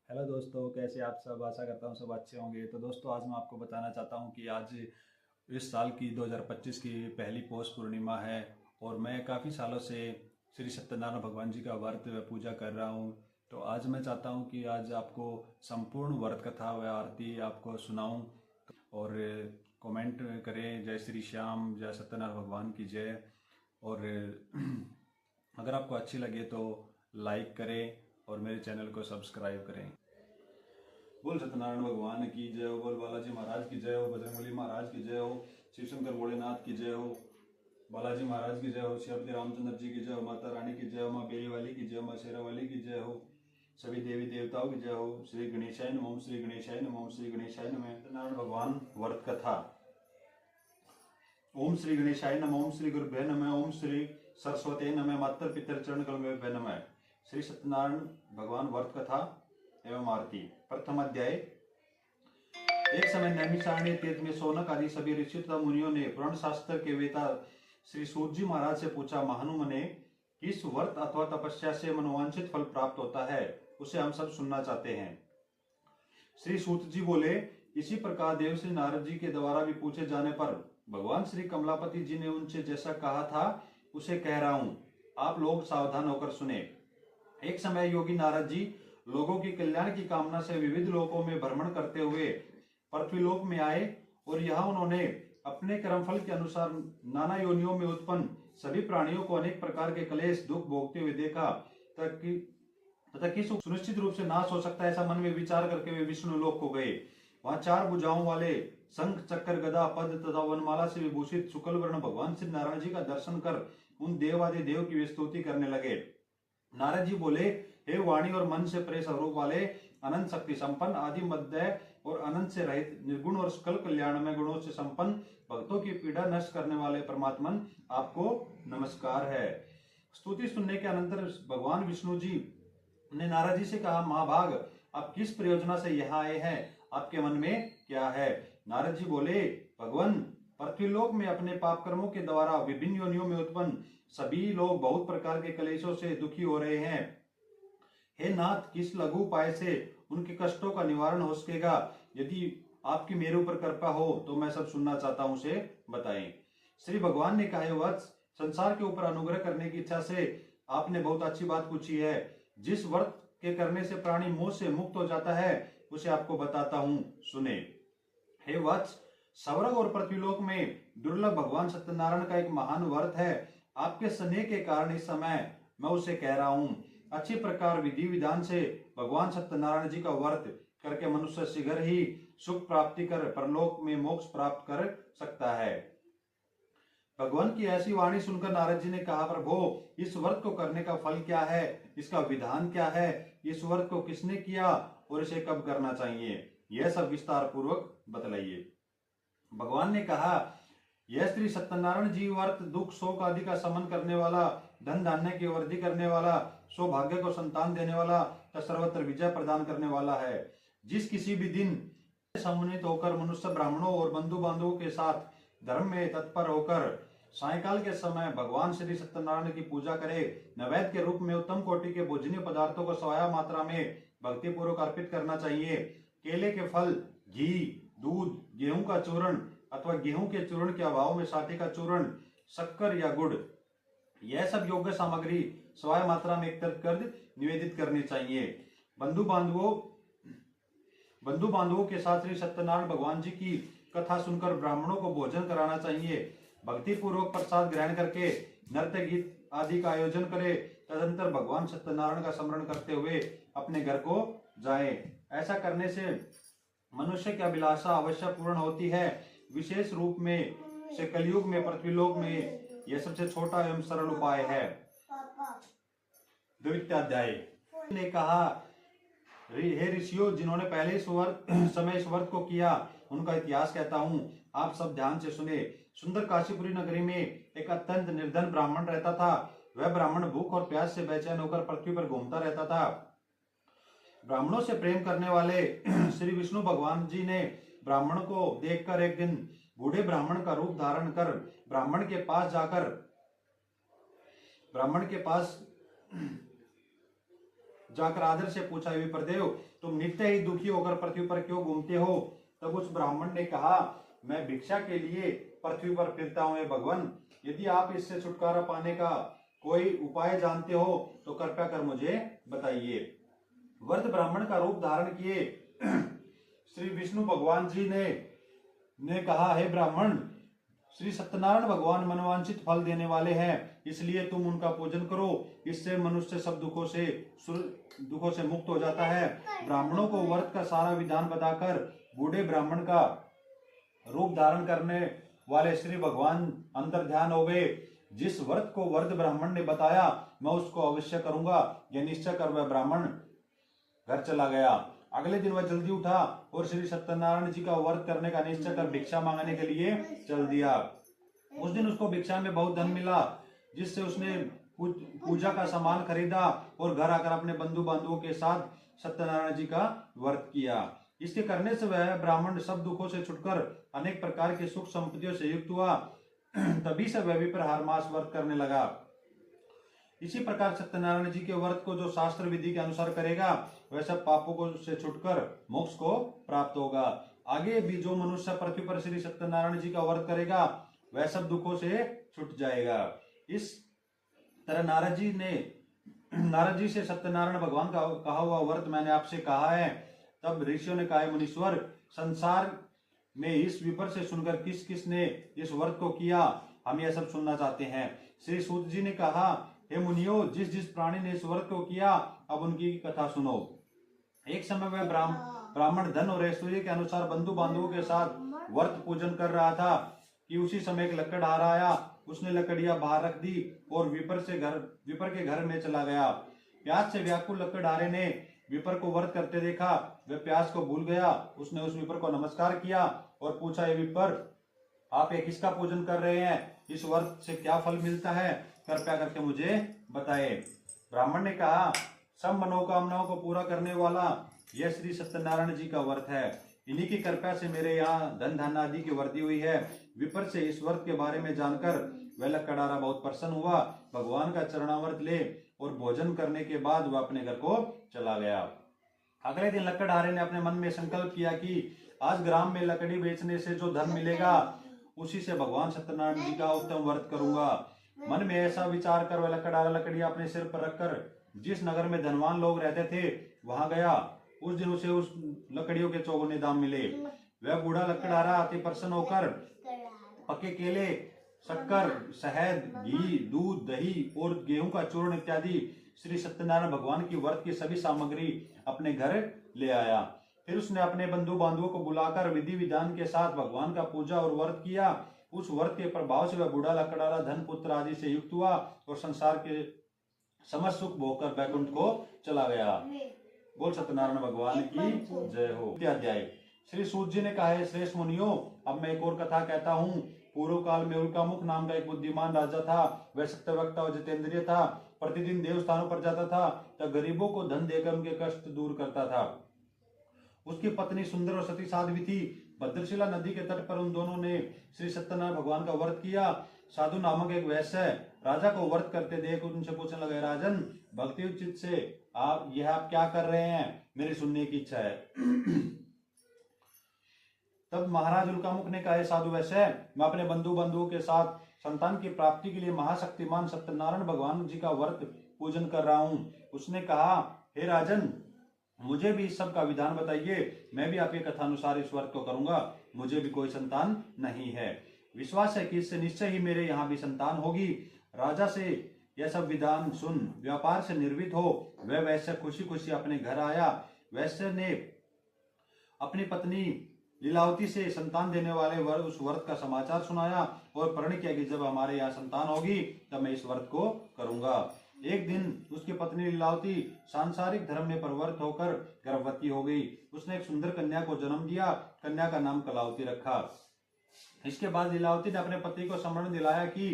Hello दोस्तों, कैसे आप सब। आशा करता हूँ सब अच्छे होंगे। तो दोस्तों, आज मैं आपको बताना चाहता हूँ कि आज इस साल की 2025 की पहली पौष पूर्णिमा है और मैं काफ़ी सालों से श्री सत्यनारायण भगवान जी का व्रत व पूजा कर रहा हूँ। तो आज मैं चाहता हूँ कि आज आपको संपूर्ण व्रत कथा व आरती आपको सुनाऊँ और कमेंट करें, जय श्री श्याम, जय सत्यनारायण भगवान की जय। और अगर आपको अच्छी लगे तो लाइक करें और मेरे चैनल को सब्सक्राइब करें। बोल सत्यनारायण भगवान की जय हो, बोल बालाजी महाराज की जय हो, बजरंगबली महाराज की जय हो, शिव शंकर भोलेनाथ की जय हो, बालाजी महाराज की जय हो, श्री रामचंद्र जी की जय हो, माता रानी की जय हो, माँ बेरी वाली की जय हो, माँ शेरा वाली की जय हो, सभी देवी देवताओं की जय हो। श्री गणेशाय नमः, श्री गणेशाय नमः, श्री गणेशाय नमः। सत्यनारायण भगवान व्रत कथा। ओम श्री गणेशाय नमः, ओम श्री गुरुभ्यो नमः, ओम श्री सरस्वती नमः, मातर पितर चरण कमल नमः। श्री सत्यनारायण भगवान व्रत कथा एवं आरती। प्रथम अध्याय। एक समय नैमिषारण्य तीर्थ में शौनक आदि सभी ऋषि तथा मुनियों ने पुराण शास्त्र के वेता श्री सूत जी महाराज से पूछा, महानुमने, किस व्रत अथवा तपस्या से मनोवांछित फल प्राप्त होता है, उसे हम सब सुनना चाहते हैं। श्री सूत जी बोले, इसी प्रकार देव श्री नारद जी के द्वारा भी पूछे जाने पर भगवान श्री कमलापति जी ने उनसे जैसा कहा था उसे कह रहा हूं, आप लोग सावधान होकर सुने। एक समय योगी नारद जी लोगों की कल्याण की कामना से विविध लोकों में भ्रमण करते हुए पृथ्वीलोक में आए और यहाँ उन्होंने अपने कर्मफल के अनुसार नाना योनियों में उत्पन्न सभी प्राणियों को अनेक प्रकार के क्लेश दुख भोगते हुए देखा तथा किस सुनिश्चित रूप से नाश हो सकता है ऐसा मन में विचार करके वे विष्णु लोक को गए। वहां चार भुजाओं वाले शंख चक्र गदा पद तथा वनमाला से विभूषित शुक्ल वर्ण भगवान श्री नारायण जी का दर्शन कर उन देवादि देव की वे स्तुति करने लगे। नारद जी बोले, हे वाणी और मन से परे स्वरूप वाले, अनंत शक्ति संपन्न, आदि मध्य और अनंत से रहित, निर्गुण और सकल कल्याणमय गुणों से संपन्न, भक्तों की पीड़ा नष्ट करने वाले परमात्मन, आपको नमस्कार है। स्तुति सुनने के अनंतर भगवान विष्णु जी ने नारद जी से कहा, महाभाग, आप किस प्रयोजना से यहाँ आए हैं, आपके मन में क्या है। नारद जी बोले, भगवान, पृथ्वीलोक में अपने पाप कर्मों के द्वारा विभिन्न योनियों में उत्पन्न सभी लोग बहुत प्रकार के क्लेशों से दुखी हो रहे हैं। हे नाथ, किस लघु उपाय से उनके कष्टों का निवारण हो सकेगा। यदि आपकी मेरे ऊपर कृपा हो तो मैं सब सुनना चाहता हूँ, उसे बताएं। श्री भगवान ने कहा, वत्स, संसार के ऊपर अनुग्रह करने की इच्छा से आपने बहुत अच्छी बात पूछी है। जिस व्रत के करने से प्राणी मोह से मुक्त हो जाता है उसे आपको बताता हूँ, सुने। हे वत्स, स्वर्ग और पृथ्वीलोक में दुर्लभ भगवान सत्यनारायण का एक महान व्रत है। आपके स्नेह के कारण इस समय मैं उसे कह रहा हूँ। अच्छी प्रकार विधि विधान से भगवान सत्यनारायण जी का व्रत करके मनुष्य शीघ्र ही सुख प्राप्ति कर परलोक में मोक्ष प्राप्त कर सकता है। भगवान की ऐसी वाणी सुनकर नारद जी ने कहा, प्रभु, इस व्रत को करने का फल क्या है, इसका विधान क्या है, इस व्रत को किसने किया और इसे कब करना चाहिए, यह सब विस्तार पूर्वक बतलाइए। भगवान ने कहा, यह श्री सत्यनारायण जी व्रत दुख शोक आदि का शमन करने वाला, धन धान्य की वृद्धि करने वाला, सौभाग्य को संतान देने वाला तथा सर्वत्र विजय प्रदान करने वाला है। जिस किसी भी दिन सम्मिलित होकर मनुष्य ब्राह्मणों और बंधु बांधवों के साथ धर्म में तत्पर होकर सायकाल के समय भगवान श्री सत्यनारायण की पूजा करे, नैवेद्य के रूप में उत्तम कोटि के भोजनीय पदार्थों को स्वाया मात्रा में भक्ति पूर्वक अर्पित करना चाहिए। केले के फल, घी, दूध, गेहूं का चूर्ण अथवा गेहूं के चूर्ण के अभाव में साथी का चूर्ण, शक्कर या गुड़, यह सब योग्य सामग्री स्वाय मात्रा में एकत्रित कर निवेदित करनी चाहिए। बंधु बांधवों के साथ श्री सत्यनारायण भगवान जी की कथा सुनकर ब्राह्मणों को भोजन कराना चाहिए। भक्ति पूर्वक प्रसाद ग्रहण करके नृत्य गीत आदि का आयोजन करे। तदंतर भगवान सत्यनारायण का स्मरण करते हुए अपने घर को जाए। ऐसा करने से मनुष्य की अभिलाषा अवश्य पूर्ण होती है। विशेष रूप में से कलयुग में पृथ्वीलोक में यह सबसे छोटा एवं सरल उपाय है। द्वितीयाध्याय ने कहा, हे ऋषियों, जिन्होंने पहले समय इस व्रत को किया उनका इतिहास कहता हूँ, आप सब ध्यान से सुने। सुंदर काशीपुरी नगरी में एक अत्यंत निर्धन ब्राह्मण रहता था। वह ब्राह्मण भूख और प्यास से बेचैन होकर पृथ्वी पर घूमता रहता था। ब्राह्मणों से प्रेम करने वाले श्री विष्णु भगवान जी ने ब्राह्मण को देखकर एक दिन बूढ़े ब्राह्मण का रूप धारण कर ब्राह्मण के पास जाकर आदर से पूछा, विप्रदेव तुम नित्य ही दुखी होकर पृथ्वी पर क्यों घूमते हो? तब उस ब्राह्मण ने कहा, मैं भिक्षा के लिए पृथ्वी पर फिरता हूँ भगवान, यदि आप इससे छुटकारा पाने का कोई उपाय जानते हो तो कृपया कर मुझे बताइए। वर्त ब्राह्मण का रूप धारण किए श्री विष्णु भगवान जी ने कहा, हे ब्राह्मण, श्री सत्यनारायण भगवान मनवांछित फल देने वाले हैं, इसलिए तुम उनका पूजन करो, इससे मनुष्य सब दुखों से मुक्त हो जाता है। ब्राह्मणों को व्रत का सारा विधान बताकर बूढ़े ब्राह्मण का रूप धारण करने वाले श्री भगवान अंतर ध्यान हो गए। जिस व्रत को वर्त ब्राह्मण ने बताया मैं उसको अवश्य करूंगा, यह निश्चय कर वह ब्राह्मण घर चला गया। अगले दिन वह जल्दी उठा और श्री सत्यनारायण जी का व्रत करने का निश्चय कर भिक्षा मांगने के लिए चल दिया। उस दिन उसको भिक्षा में बहुत धन मिला, जिससे उसने पूजा का सामान खरीदा और घर आकर अपने बंधु बांधवों के साथ सत्यनारायण जी का व्रत किया। इसके करने से वह ब्राह्मण सब दुखों से छुटकर अनेक प्रकार के सुख संपत्तियों से युक्त हुआ। तभी से वह भी हर मास व्रत करने लगा। इसी प्रकार सत्यनारायण जी के व्रत को जो शास्त्र विधि के अनुसार करेगा वह सब पापों को से छुटकर मोक्ष को प्राप्त होगा। आगे भी जो मनुष्य पृथ्वी पर श्री सत्यनारायण जी का व्रत करेगा वह सब दुखों से छूट जाएगा। इस तरह नारद जी से सत्यनारायण भगवान का कहा हुआ व्रत मैंने आपसे कहा है। तब ऋषियों ने कहा, मुनीश्वर, संसार में इस विपर से सुनकर किस किस ने इस व्रत को किया, हम यह सब सुनना चाहते हैं। श्री सूत जी ने कहा, हे मुनियो, जिस जिस प्राणी ने इस व्रत को किया अब उनकी कथा सुनो। एक समय वह ब्राह्मण धन और ऐश्वर्य के अनुसार बंधु बांधवों के साथ व्रत पूजन कर रहा था कि उसी समय एक लकड़हारा आया। उसने लकड़ियां बाहर रख दी और विपर के घर में चला गया। प्यास से व्याकुल लकड़हारे ने विपर को व्रत करते देखा, वह प्यास को भूल गया। उसने उस विपर को नमस्कार किया और पूछा, ये विपर, आप ये किसका पूजन कर रहे हैं? इस व्रत से क्या फल मिलता है? कृपया करके मुझे बताए। ब्राह्मण ने कहा, सब मनोकामनाओं को पूरा करने वाला यह श्री सत्यनारायण जी का व्रत है। इन्हीं की कृपा से मेरे यहाँ धन धान आदि की वृद्धि हुई है। विपर से इस व्रत के बारे में जानकर वह लकड़हारा बहुत प्रसन्न हुआ। भगवान का चरणामृत ले और भोजन करने के बाद वह अपने घर को चला गया। अगले दिन लकड़हारे ने अपने मन में संकल्प किया कि आज ग्राम में लकड़ी बेचने से जो धन मिलेगा उसी से भगवान सत्यनारायण जी का उत्तम व्रत करूंगा। मन में ऐसा विचार कर वह लकड़हारा लकड़ियां अपने सिर पर रखकर जिस नगर में धनवान लोग रहते थे वहां गया। उस दिन उसे उस लकड़ियों के चौगुने दाम मिले। वह बूढ़ा लकड़हारा अति प्रसन्न होकर पके केले, शक्कर, शहद, घी, दूध, दही और गेहूं का चूर्ण इत्यादि श्री सत्यनारायण भगवान की व्रत की सभी सामग्री अपने घर ले आया। फिर उसने अपने बंधु बांधवों को बुलाकर विधि विधान के साथ भगवान का पूजा और व्रत किया। उस व्रत के प्रभाव से वह बूढ़ा लकड़हारा धन पुत्र आदि से युक्त हुआ और संसार के समस्त सुख भोगकर बैकुंठ को चला गया। बोल सत्यनारायण भगवान की जय हो। अध्याय श्री सूत जी ने कहा है, श्रेष्ठ मुनियों, अब मैं एक और कथा कहता हूँ। पूर्व काल में उल्कामुख नाम का एक बुद्धिमान राजा था। वह सत्यवक्ता और जितेंद्रिय था। प्रतिदिन देव स्थानों पर जाता था तब गरीबों को धन देकर उनके कष्ट दूर करता था। उसकी पत्नी सुंदर और सती साध्वी थी। भद्रशिला नदी के तट पर उन दोनों ने श्री सत्यनारायण भगवान का व्रत किया। साधु नामक एक वैश्य राजा को व्रत करते देख उनसे पूछने लगे, राजन, भक्ति उचित से आप क्या कर रहे हैं? मेरी सुनने की इच्छा है। तब महाराज उल्कामुख ने कहा, साधु वैश्य, मैं अपने बंधु बांधवों के साथ संतान की प्राप्ति के लिए महाशक्तिमान सत्यनारायण भगवान जी का व्रत पूजन कर रहा हूँ। उसने कहा, हे राजन, मुझे भी इस सब का विधान बताइए। मैं भी आपकी कथा अनुसार इस व्रत को करूंगा। मुझे भी कोई संतान नहीं है। विश्वास है कि इससे निश्चय ही मेरे यहाँ भी संतान होगी। राजा से यह सब विधान सुन व्यापार से निर्वित हो वह वैश्य खुशी खुशी अपने घर आया। वैश्य ने अपनी पत्नी लीलावती से संतान देने वाले उस व्रत का समाचार सुनाया और प्रण किया कि जब हमारे यहाँ संतान होगी तब मैं इस व्रत को करूंगा। एक दिन उसकी पत्नी लीलावती सांसारिक धर्म में प्रवृत्त होकर गर्भवती हो गई। उसने एक सुंदर कन्या को जन्म दिया। कन्या का नाम कलावती रखा। इसके बाद लीलावती ने अपने पति को स्मरण दिलाया कि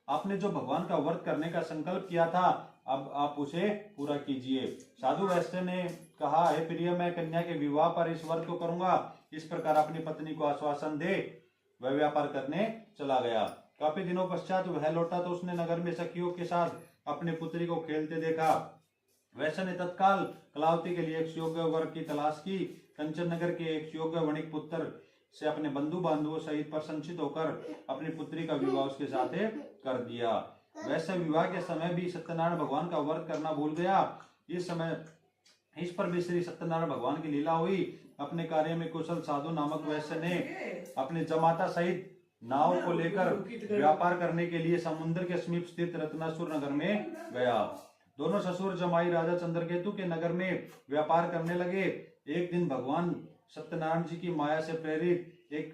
आपने जो भगवान का व्रत करने का संकल्प किया था अब आप उसे पूरा कीजिए। साधु वैश्य ने कहा, हे प्रिय, मैं कन्या के विवाह पर इस व्रत को करूंगा। इस प्रकार अपनी पत्नी को आश्वासन दे वह व्यापार करने चला गया। काफी दिनों पश्चात वह लौटा तो उसने नगर में सखियों के साथ अपनी पुत्री को खेलते देखा। वैश्य ने तत्काल कलावती के लिए एक योग्य वर की तलाश की। कंचन नगर के एक योग्य वणिक पुत्र से अपने बंधु बांधवों सहित प्रशंसित होकर अपनी पुत्री का विवाह उसके साथ कर दिया। वैसे विवाह के समय भी सत्यनारायण भगवान का व्रत करना भूल गया। इस पर भी श्री सत्यनारायण भगवान की लीला हुई। अपने कार्य में कुशल साधु नामक वैश्य ने अपने जमाता सहित नाव को लेकर व्यापार करने के लिए समुद्र के समीप स्थित रत्नासुर नगर में गया। दोनों ससुर जमाई राजा चंद्रकेतु के नगर में व्यापार करने लगे। एक दिन भगवान सत्यनारायण जी की माया से प्रेरित एक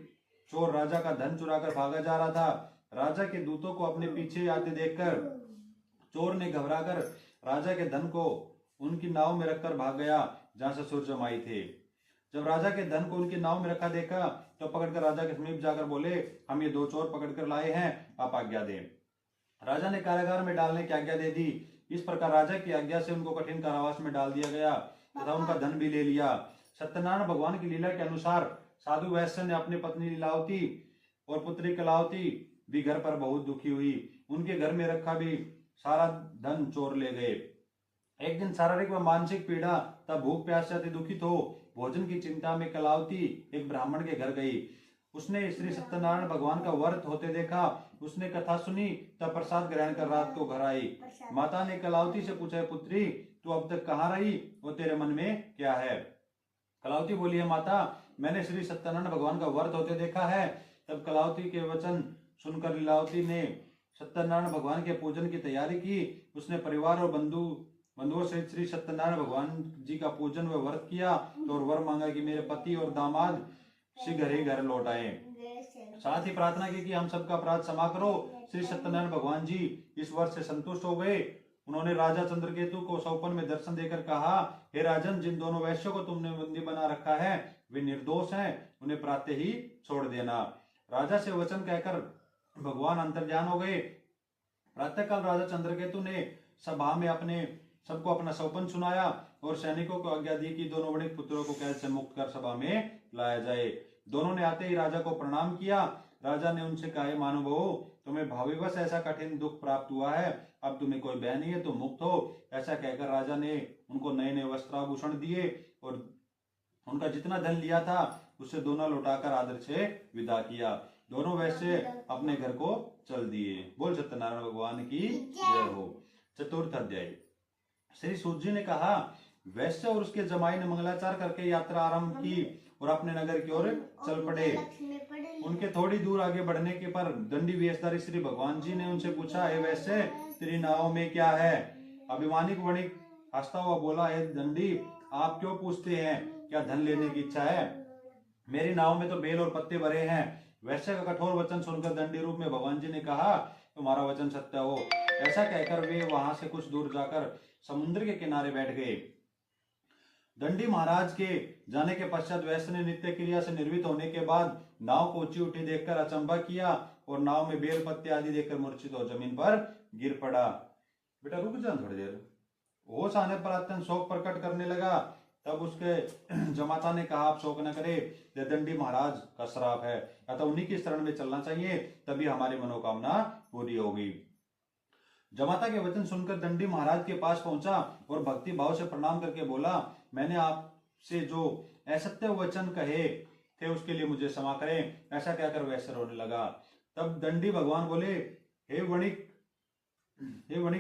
चोर राजा का धन चुराकर भागा जा रहा था। राजा के दूतों को अपने पीछे आते देखकर चोर ने घबराकर राजा के धन को उनकी नाव में रखकर भाग गया जहां ससुर जमाई थे। जब राजा के धन को उनकी नाव में रखा देखा तो पकड़कर राजा के समीप जाकर बोले, हम ये दो चोर पकड़कर लाए हैं, आप आज्ञा दें। राजा ने कारागार में डालने की आज्ञा दे दी। इस प्रकार राजा की आज्ञा से उनको कठिन कारावास में डाल दिया गया तथा उनका धन भी ले लिया। सत्यनारायण भगवान की लीला के अनुसार साधु वैश्य ने अपनी पत्नी लीलावती और पुत्री कलावती भी घर पर बहुत दुखी हुई। उनके घर में रखा भी सारा धन चोर ले गए। एक दिन शारीरिक व मानसिक पीड़ा तब भूख प्यास से अति दुखित हो भोजन की चिंता में कलावती एक ब्राह्मण के घर गई। उसने श्री सत्यनारायण भगवान का व्रत होते देखा। उसने कथा सुनी तब प्रसाद ग्रहण कर रात को घर आई। माता ने कलावती से पूछा, पुत्री तू अब तक कहाँ रही और तेरे मन में क्या है? कलावती बोली, है माता, मैंने श्री सत्यनारायण भगवान का व्रत होते देखा है। तब कलावती के वचन सुनकर लीलावती ने सत्यनारायण भगवान के पूजन की तैयारी की। उसने परिवार और बंधुओं सहित श्री सत्यनारायण भगवान जी का पूजन व व्रत किया और वर मांगा कि मेरे पति और दामाद शीघ्र ही घर लौट आए। साथ ही प्रार्थना की कि हम सबका अपराध क्षमा करो। श्री सत्यनारायण भगवान जी इस वर्ष से संतुष्ट हो गए। उन्होंने राजा चंद्रकेतु को स्वप्न में दर्शन देकर कहा, हे राजन, जिन दोनों वैश्यों को तुमने बंदी बना रखा है वे निर्दोष हैं, उन्हें प्रातः ही छोड़ देना। राजा से वचन कहकर भगवान अंतर्ध्यान हो गए। प्रातःकाल राजा चंद्रकेतु ने सभा में सबको अपना स्वप्न सुनाया और सैनिकों को आज्ञा दी कि दोनों बड़े पुत्रों को कैद से मुक्त कर सभा में लाया जाए। दोनों ने आते ही राजा को प्रणाम किया। राजा ने उनसे कहा, महानुभावों, तुम्हें भाविवश ऐसा कठिन दुख प्राप्त हुआ है, अब तुम्हें कोई भय नहीं है, तुम मुक्त हो। ऐसा कहकर राजा ने उनको नए नए वस्त्राभूषण दिए और उनका जितना धन लिया था उससे दोनों लौटाकर आदर से विदा किया। दोनों वैसे अपने घर को चल दिए। बोल सत्यनारायण भगवान की जय हो। चतुर्थ अध्याय। श्री सूत जी ने कहा, वैश्य और उसके जमाई ने मंगलाचार करके यात्रा आरंभ की और अपने नगर की ओर चल पड़े। उनके थोड़ी दूर आगे बढ़ने के पर दंडी वेशधारी श्री भगवान जी ने उनसे पूछा, हे वैश्य, तेरी नाव में क्या है? अभिमानिक वणिक हंसता हुआ बोला, हे दंडी, आप क्यों पूछते हैं? क्या धन लेने की इच्छा है? मेरी नाव में तो बेल और पत्ते भरे हैं। वैश्य का कठोर वचन सुनकर दंडी रूप में भगवान जी ने कहा, तुम्हारा वचन सत्य हो। ऐसा कहकर वे वहां से कुछ दूर जाकर समुद्र के किनारे बैठ गए। दंडी महाराज के जाने के पश्चात वैश्य ने नित्य क्रिया से निर्वित होने के बाद नाव को ऊंची उठी देखकर अचंभा किया और नाव में बेल पत्ते आदि देखकर मूर्छित हो जमीन पर गिर पड़ा। बेटा रुक जा थोड़ी देर। होश आने पर अत्यंत शोक प्रकट करने लगा। तब उसके जमाता ने कहा, आप शोक न करे, यह दंडी महाराज का श्राप है, अतः उन्हीं की शरण में चलना चाहिए, तभी हमारी मनोकामना पूरी होगी। जमाता के वचन सुनकर दंडी महाराज के पास पहुंचा और भक्ति भाव से प्रणाम करके बोला, मैंने आपसे जो असत्य वचन कहे थे उसके लिए मुझे क्षमा करें। ऐसा कहकर वैश्य रोने लगा। तब दंडी भगवान बोले, हे वणिक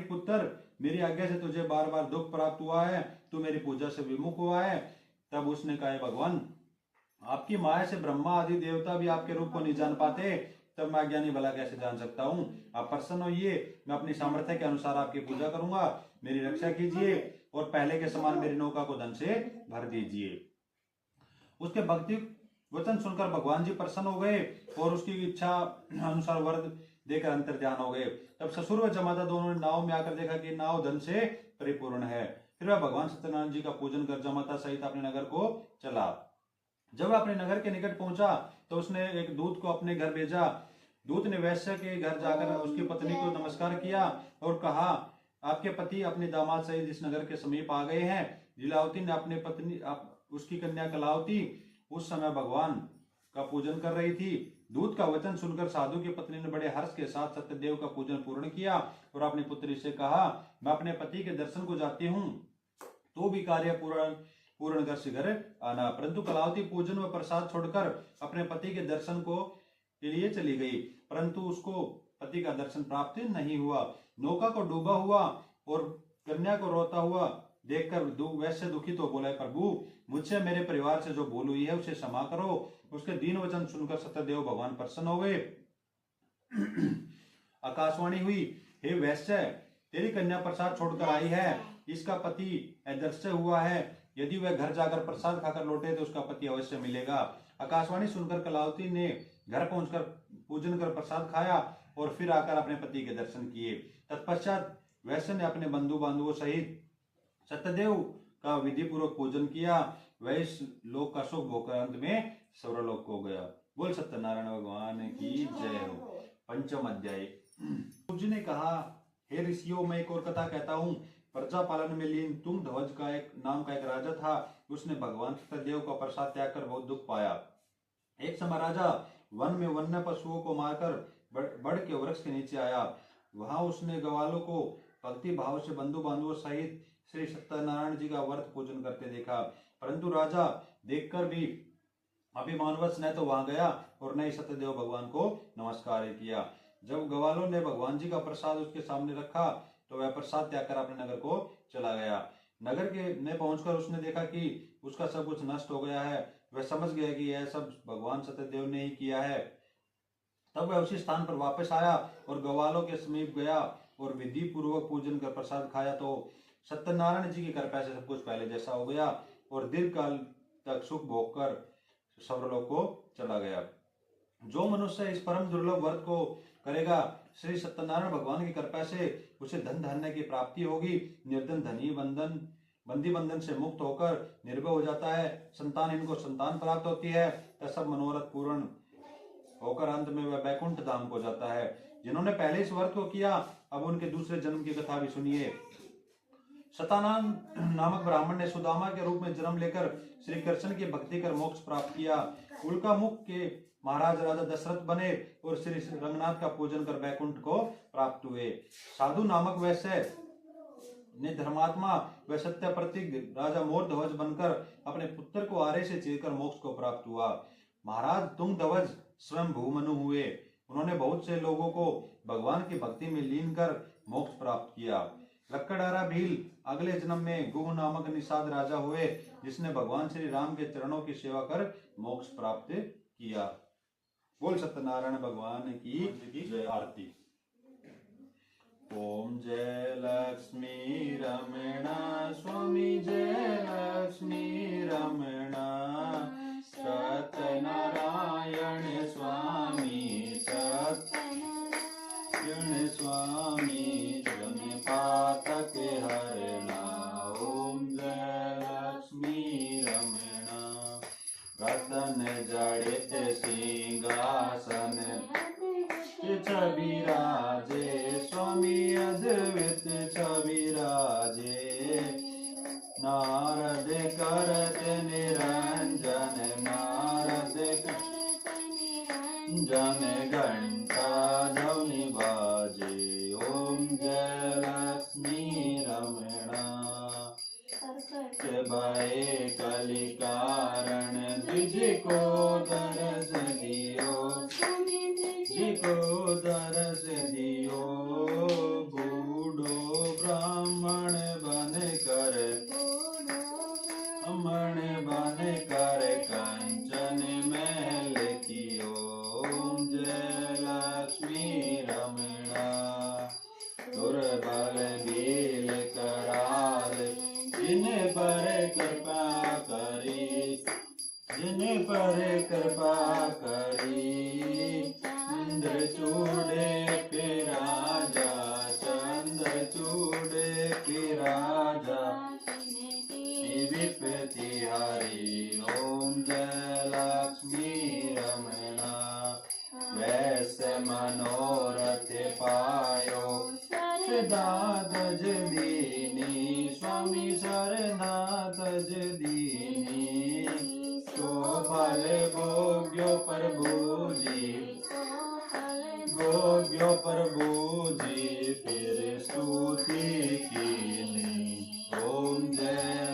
पुत्र, मेरी आज्ञा से तुझे बार बार दुख प्राप्त हुआ है, तू मेरी पूजा से विमुख हुआ है। तब उसने कहा, भगवान, आपकी माया से ब्रह्मा आदि देवता भी आपके रूप को नहीं जान पाते, तब मैं अज्ञानी भला कैसे जान सकता हूँ? आप प्रसन्न होइए, मैं अपनी सामर्थ्य के अनुसार आपकी पूजा करूंगा, मेरी रक्षा कीजिए और पहले के समान मेरी नौका को धन से भर दीजिए। उसके भक्ति वचन सुनकर भगवान जी प्रसन्न हो गए और उसकी इच्छा अनुसार वर देकर अंतर्ध्यान हो गए। तब ससुर व जमाता दोनों ने नाव में आकर देखा कि नाव धन से परिपूर्ण है। फिर वह भगवान सत्यनारायण जी का पूजन कर जमाता सहित अपने नगर को चला। जब वह अपने नगर के निकट पहुंचा तो उसने एक दूत को अपने घर भेजा। दूत ने वैश्य के घर जाकर उसकी पत्नी को नमस्कार किया और कहा, आपके पति अपने दामाद सहित इस नगर के समीप आ गए हैं। लीलावती ने अपने पत्नी उसकी कन्या कलावती उस समय भगवान का पूजन कर रही थी। दूत का वचन सुनकर साधु की पत्नी ने बड़े हर्ष के साथ सत्यदेव का पूजन पूर्ण किया और अपनी पुत्री से कहा, मैं अपने पति के दर्शन को जाती हूँ, तो भी कार्य पूर्ण कर शीघ्र आना। परंतु कलावती पूजन व प्रसाद छोड़कर अपने पति के दर्शन के लिए चली गई, परंतु उसको पति का दर्शन प्राप्त नहीं हुआ। नौका को डूबा हुआ और कन्या को रोता हुआ देखकर वैश्य दुखित हो बोला, प्रभु मुझसे मेरे परिवार से जो भूल हुई है उसे क्षमा करो। उसके दीन वचन सुनकर सत्यदेव भगवान प्रसन्न हो गए। आकाशवाणी हुई, हे वैश्य, तेरी कन्या प्रसाद छोड़कर आई है, इसका पति अदृश्य हुआ है, यदि वह घर जाकर प्रसाद खाकर लौटे तो उसका पति अवश्य मिलेगा। आकाशवाणी सुनकर कलावती ने घर पहुंचकर पूजन कर प्रसाद खाया और फिर आकर अपने पति के दर्शन किए। तत्पश्चात वैश्य ने अपने बंधु बांधवों सहित सत्यदेव का विधि पूर्वक पूजन किया। वह इस लोक का सुख भोगकर अंत में स्वर्गलोक को गया। बोल सत्यनारायण भगवान की जय हो। पंचम अध्याय। जी ने कहा, हे ऋषियों, मैं एक और कथा कहता हूँ। प्रजा पालन में लीन तुंगध्वज का एक नाम का एक राजा था। उसने भगवान सत्यदेव का प्रसाद त्याग कर बहुत दुख पाया। एक समय राजा वन में वन्य पशुओं को मारकर बड़ के वृक्ष के नीचे आया। वहां उसने ग्वालों को भक्ति भाव से बंधु बांधवों सहित श्री सत्यनारायण जी का व्रत पूजन करते देखा, परंतु राजा देखकर भी अभिमानवश न तो वहां गया और न ही सत्यदेव भगवान को नमस्कार किया। जब ग्वालों ने भगवान जी का प्रसाद उसके सामने रखा तो वह प्रसाद त्याग कर अपने नगर को चला गया। नगर के में पहुंचकर उसने देखा कि उसका सब कुछ नष्ट हो गया है। वह समझ गया कि यह सब भगवान सत्यदेव ने ही किया है। तब वह उसी स्थान पर वापस आया और ग्वालों के समीप गया और विधि पूर्वक पूजन कर प्रसाद खाया तो सत्यनारायण जी की कृपा से सब कुछ पहले जैसा हो गया और दीर्घ काल तक सुख भोगकर स्वर्गलोक को चला गया। जो मनुष्य इस परम दुर्लभ व्रत को करेगा, श्री सत्यनारायण भगवान की कृपा से उसे धन धान्य की प्राप्ति होगी। निर्धन धनी बंदी बंधन से मुक्त होकर निर्भय हो जाता है। संतान इनको संतान प्राप्त होती है। तब सब मनोरथ पूर्ण होकर अंत में वह बैकुंठ धाम को जाता है। जिन्होंने पहले इस व्रत को किया, अब उनके दूसरे जन्म की कथा भी सुनिए। सतानंद नामक ब्राह्मण ने सुदामा के रूप में जन्म लेकर श्री कृष्ण की भक्ति कर मोक्ष प्राप्त किया। उल्का मुख के महाराज राजा दशरथ बने और श्री रंगनाथ का पूजन कर बैकुंठ को प्राप्त हुए। साधु नामक वैश्य ने धर्मात्मा व सत्य प्रतीक राजा मोरध्वज बनकर अपने पुत्र को आरे से चीरकर मोक्ष को प्राप्त हुआ। महाराज तुंगध्वज स्वयं भूमनु हुए। उन्होंने बहुत से लोगों को भगवान की भक्ति में लीन कर मोक्ष प्राप्त किया। लक्कड़ारा भील अगले जन्म में गुह नामक निषाद राजा हुए, जिसने भगवान श्री राम के चरणों की सेवा कर मोक्ष प्राप्त किया। बोल सत्यनारायण भगवान की जय। आरती। ओम जय लक्ष्मी रमण स्वामी, जय लक्ष्मी रमण सत्यनारायण स्वामी, सत्यनारायण स्वामी जन पातक हरणा। ओम जय लक्ष्मी रमण रतन जड़ित सिंहासन छविराजे, स्वामी अद्वैत छविराजे। नारद करत निरंजन, नारद जन घंटा ध्वनि बाजे। ओम जय लक्ष्मी रमण भय कलि कारण द्विज को दरस दियो, को दरस दियो। बूढ़ो ब्राह्मण बन कर कंचन महल कियो। ओम जय लक्ष्मी रमणा दुर्बल भील कराल, जिन पर कृपा करी, जिन पर कृपा करी। चंद्रचूड़े के राजा, चंद्रचूड़े के राजा विपत्ति हरि। ओम जय लक्ष्मी रमणा वैश्य मनोरथ पायो, सदा तज दीनी, स्वामी शरणा तज दीनी। तो फल भोग्यो प्रभु जी, भोग्यो प्रभु जी फिर स्तुति कीनी। ओम जय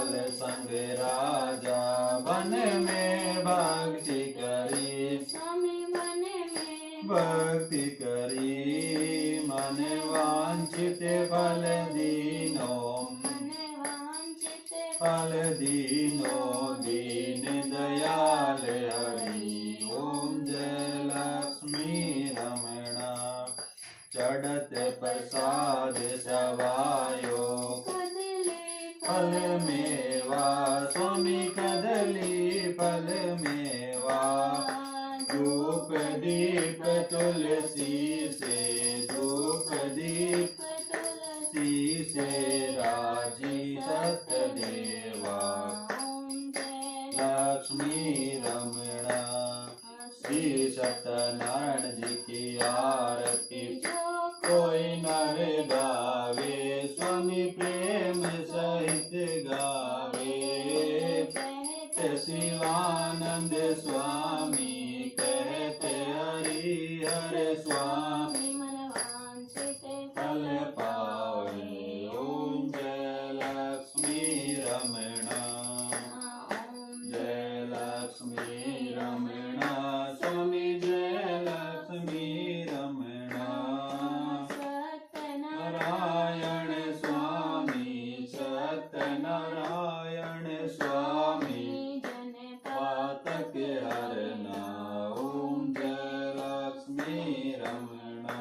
लाल संग राजा वन में भक्ति करी स्वामी मन में भक्ति करी मन वांछित फल दीनो मन वांछित फल दीनो दीन दयाल हरि ओम जय लक्ष्मी रमणा चढ़त प्रसाद सवायो कदली फल मेवा स्वामी कदली फल मेवा धूप दीप तुलसी से धूप दीप तुलसी से राजी सतदेवा लक्ष्मी रमणा श्री सत्यनारायण जी की आरती कोई नर गावे स्वामी प्रेम सहित गावे शिवानंद स्वामी कहते हरि हर स्वामी मन वांछित फल पावे ओम जय लक्ष्मी रमणा जय लक्ष्मी रमणा स्वामी जय लक्ष्मी रमणा नारायण स्वामी सत्यनारायण स्वामी पातक हरना ओम जय लक्ष्मी रमणा।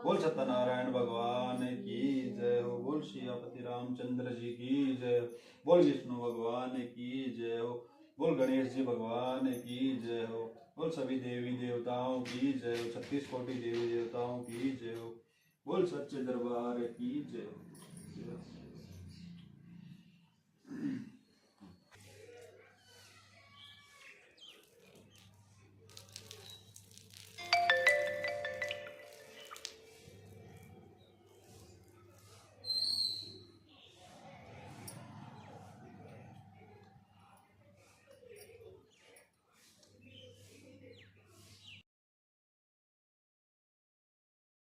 बोल सत्यनारायण भगवान की जय हो। बोल सियापति रामचंद्र जी की जय हो। बोल विष्णु भगवान की जय हो। बोल गणेश जी भगवान की जय हो। बोल सभी देवी देवताओं की जय हो। 36 कोटि देवी देवताओं की जय हो। बोल सच्चे दरबार की जय हो।